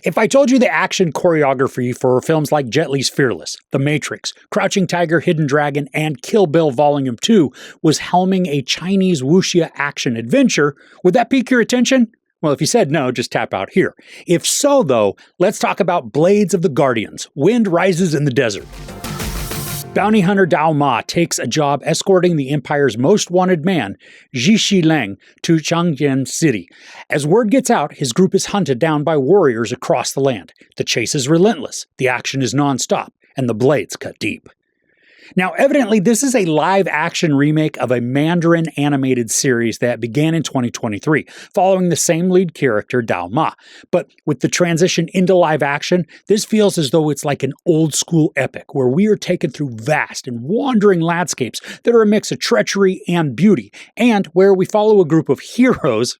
If I told you the action choreography for films like Jet Li's Fearless, The Matrix, Crouching Tiger, Hidden Dragon, and Kill Bill Volume 2 was helming a Chinese Wuxia action adventure, would that pique your attention? Well, if you said no, just tap out here. If so, though, let's talk about Blades of the Guardians, Wind Rises in the Desert. Bounty hunter Doa Ma takes a job escorting the Empire's most wanted man, Zhi Shi Lang, to Chang'an City. As word gets out, his group is hunted down by warriors across the land. The chase is relentless, the action is nonstop, and the blades cut deep. Now, evidently, this is a live-action remake of a Mandarin animated series that began in 2023, following the same lead character, Doa Ma. But with the transition into live action, this feels as though it's like an old-school epic, where we are taken through vast and wandering landscapes that are a mix of treachery and beauty, and where we follow a group of heroes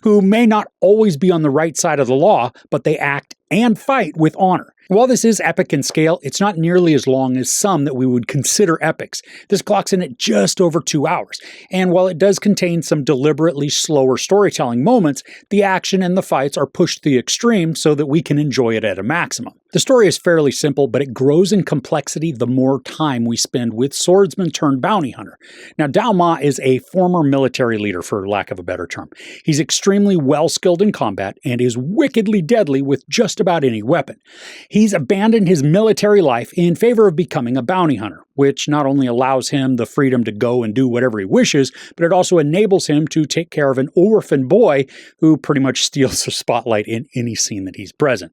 who may not always be on the right side of the law, but they act and fight with honor. While this is epic in scale, it's not nearly as long as some that we would consider epics. This clocks in at just over 2 hours, and while it does contain some deliberately slower storytelling moments, the action and the fights are pushed to the extreme so that we can enjoy it at a maximum. The story is fairly simple, but it grows in complexity the more time we spend with swordsman turned bounty hunter. Now, Doa Ma is a former military leader, for lack of a better term. He's extremely well-skilled in combat and is wickedly deadly with just about any weapon. He's abandoned his military life in favor of becoming a bounty hunter, which not only allows him the freedom to go and do whatever he wishes, but it also enables him to take care of an orphan boy who pretty much steals the spotlight in any scene that he's present.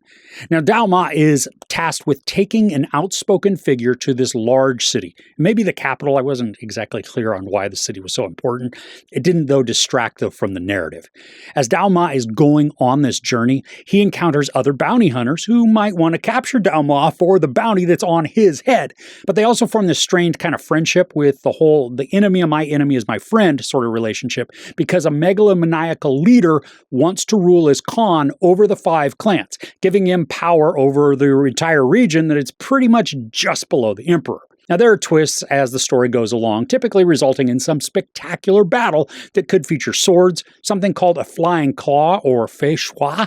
Now, Doa Ma is tasked with taking an outspoken figure to this large city. Maybe the capital. I wasn't exactly clear on why the city was so important. It didn't, though, distract from the narrative. As Doa Ma is going on this journey, he encounters other bounty hunters who might want to capture Doa Ma for the bounty that's on his head, but they also form this strained kind of friendship with the enemy of my enemy is my friend sort of relationship, because a megalomaniacal leader wants to rule as Khan over the 5 clans, giving him power over the entire region that it's pretty much just below the emperor. Now, there are twists as the story goes along, typically resulting in some spectacular battle that could feature swords, something called a flying claw or fei shui,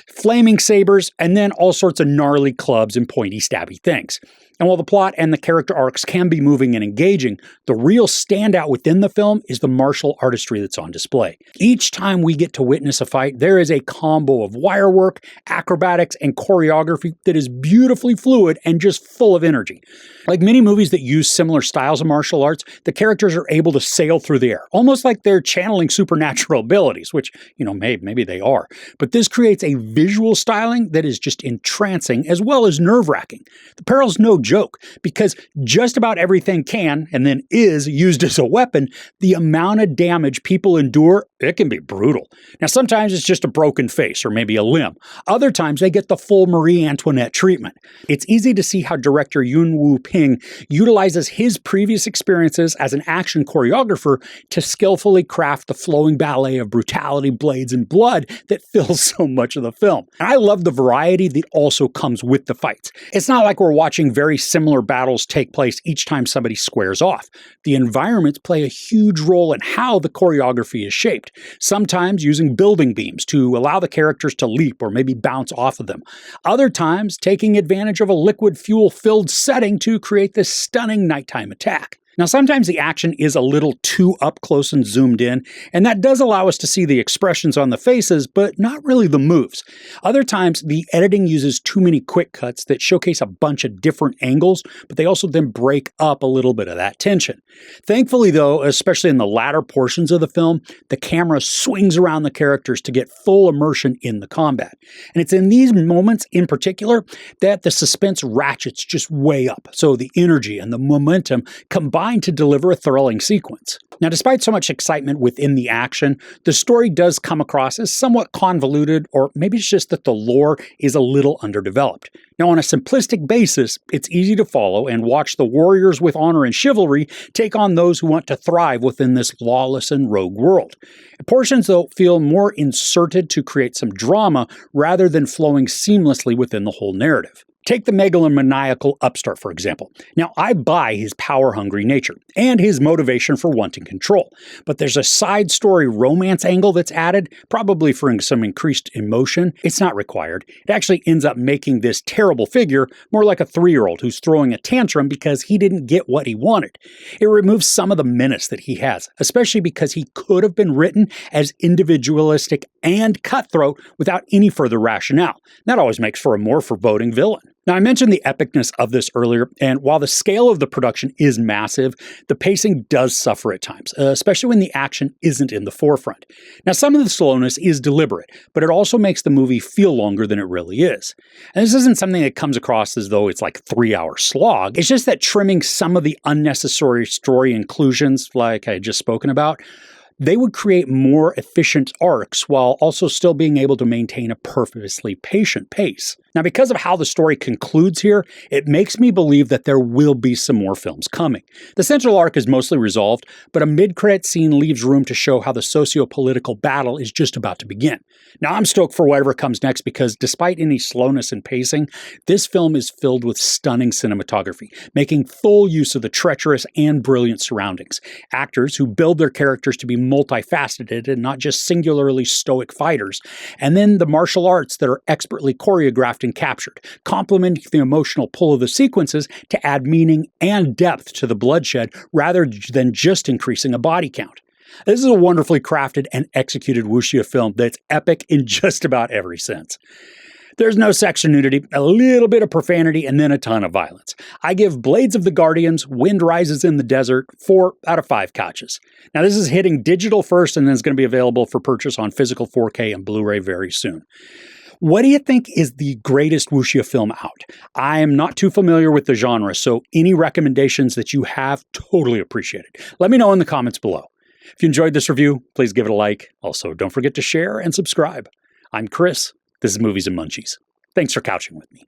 flaming sabers, and then all sorts of gnarly clubs and pointy stabby things. And while the plot and the character arcs can be moving and engaging, the real standout within the film is the martial artistry that's on display. Each time we get to witness a fight, there is a combo of wire work, acrobatics, and choreography that is beautifully fluid and just full of energy. Like many movies that use similar styles of martial arts, the characters are able to sail through the air, almost like they're channeling supernatural abilities, which, maybe they are. But this creates a visual styling that is just entrancing as well as nerve-wracking. The peril's no joke, because just about everything can, and then is, used as a weapon. The amount of damage people endure, it can be brutal. Now, sometimes it's just a broken face or maybe a limb. Other times they get the full Marie Antoinette treatment. It's easy to see how director Yuen Wu-ping utilizes his previous experiences as an action choreographer to skillfully craft the flowing ballet of brutality, blades, and blood that fills so much of the film. And I love the variety that also comes with the fights. It's not like we're watching very similar battles take place each time somebody squares off. The environments play a huge role in how the choreography is shaped, sometimes using building beams to allow the characters to leap or maybe bounce off of them. Other times taking advantage of a liquid fuel-filled setting to create this stunning nighttime attack. Now, sometimes the action is a little too up close and zoomed in, and that does allow us to see the expressions on the faces, but not really the moves. Other times, the editing uses too many quick cuts that showcase a bunch of different angles, but they also then break up a little bit of that tension. Thankfully, though, especially in the latter portions of the film, the camera swings around the characters to get full immersion in the combat. And it's in these moments in particular that the suspense ratchets just way up, so the energy and the momentum combine to deliver a thrilling sequence. Now, despite so much excitement within the action, the story does come across as somewhat convoluted, or maybe it's just that the lore is a little underdeveloped. Now, on a simplistic basis, it's easy to follow and watch the warriors with honor and chivalry take on those who want to thrive within this lawless and rogue world. Portions, though, feel more inserted to create some drama rather than flowing seamlessly within the whole narrative. Take the megalomaniacal upstart, for example. Now, I buy his power-hungry nature and his motivation for wanting control, but there's a side story romance angle that's added, probably for some increased emotion. It's not required. It actually ends up making this terrible figure more like a 3-year-old who's throwing a tantrum because he didn't get what he wanted. It removes some of the menace that he has, especially because he could have been written as individualistic and cutthroat without any further rationale. That always makes for a more foreboding villain. Now, I mentioned the epicness of this earlier, and while the scale of the production is massive, the pacing does suffer at times, especially when the action isn't in the forefront. Now, some of the slowness is deliberate, but it also makes the movie feel longer than it really is. And this isn't something that comes across as though it's like a 3-hour slog. It's just that trimming some of the unnecessary story inclusions, like I had just spoken about, they would create more efficient arcs while also still being able to maintain a purposely patient pace. Now, because of how the story concludes here, it makes me believe that there will be some more films coming. The central arc is mostly resolved, but a mid-credit scene leaves room to show how the socio-political battle is just about to begin. Now, I'm stoked for whatever comes next because despite any slowness in pacing, this film is filled with stunning cinematography, making full use of the treacherous and brilliant surroundings. Actors who build their characters to be multifaceted and not just singularly stoic fighters, and then the martial arts that are expertly choreographed and captured, complementing the emotional pull of the sequences to add meaning and depth to the bloodshed rather than just increasing a body count. This is a wonderfully crafted and executed wuxia film that's epic in just about every sense. There's no sex or nudity, a little bit of profanity, and then a ton of violence. I give Blades of the Guardians, Wind Rises in the Desert 4 out of 5 couches. Now, this is hitting digital first, and then it's going to be available for purchase on physical 4K and Blu-ray very soon. What do you think is the greatest wuxia film out? I am not too familiar with the genre, so any recommendations that you have, totally appreciated. Let me know in the comments below. If you enjoyed this review, please give it a like. Also, don't forget to share and subscribe. I'm Chris. This is Movies and Munchies. Thanks for couching with me.